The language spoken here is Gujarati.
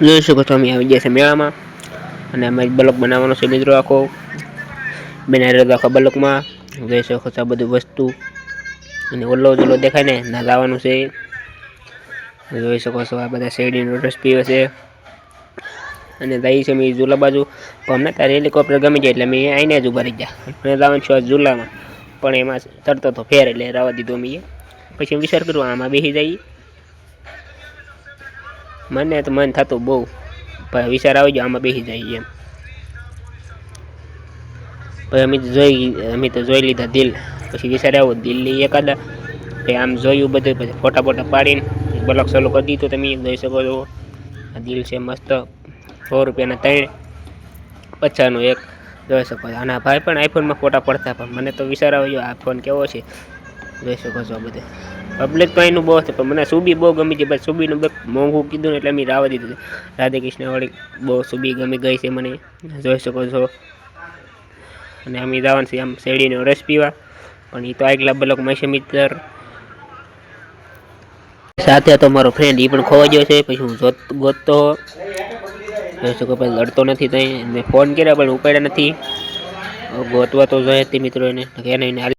જોઈ શકો છો અમે આવી ગયા છે મેળામાં અને અમે બ્લોક બનાવવાનો છે મિત્રો આખો બનાવી રહ્યો આખા બ્લોકમાં જોઈ શકો છો આ બધું વસ્તુ અને ઓલો ઓલો દેખાય ને ના લાવવાનું છે જોઈ શકો છો આ બધા શેરડીનો રસ પીવે છે અને જઈ છે મેં ઝુલા બાજુ પણ અમને ત્યારે હેલિકોપ્ટર ગમી જાય એટલે મેં આઈને જ ઉભા રહી ગયા મને લાવવાનું છે ઝુલામાં પણ એમાં ચડતો તો ફેર એટલે રવા દીધો મેં પછી વિચાર કર્યો આમાં બેસી જઈએ મને તો મન થતું બહુ પણ વિચાર આવી ગયો આમાં બેસી જાય એમ પછી અમે તો જોઈ લીધા દિલ પછી વિચાર આવ્યો દિલ્હી એકાદા આમ જોયું બધું પછી ફોટા બોટા પાડીને બ્લોક ચાલુ કરી દીધું તમે જોઈ શકો છો આ દિલ છે મસ્ત 100 રૂપિયાના 3 50નો એક જોઈ શકો છો આના ભાઈ પણ આઈફોનમાં ફોટા પડતા પણ મને તો વિચાર આવ્યો આ ફોન કેવો છે જોઈ શકો છો બધે પબ્લિક તો એનું બહુ છે પણ મને સુબી બહુ ગમી છે બસ સુબીનું મોંઘું કીધું ને એટલે મેં રાવા દીધું રાધે કૃષ્ણ વાળી બહુ સુબી ગમી ગઈ છે મને જોઈ શકો છો અને અમે જવાનું છે આમ શેરડીનો રસ પીવા પણ એ તો આગલા બ્લોકમાં છે મિત્ર સાથે હતો મારો ફ્રેન્ડ એ પણ ખોવા ગયો છે પછી હું ગોતતો જોઈ શકો પછી લડતો નથી ત્યાં મેં ફોન કર્યા પણ ઉપાડ્યા નથી ગોતવા તો જોઈએ મિત્રો એને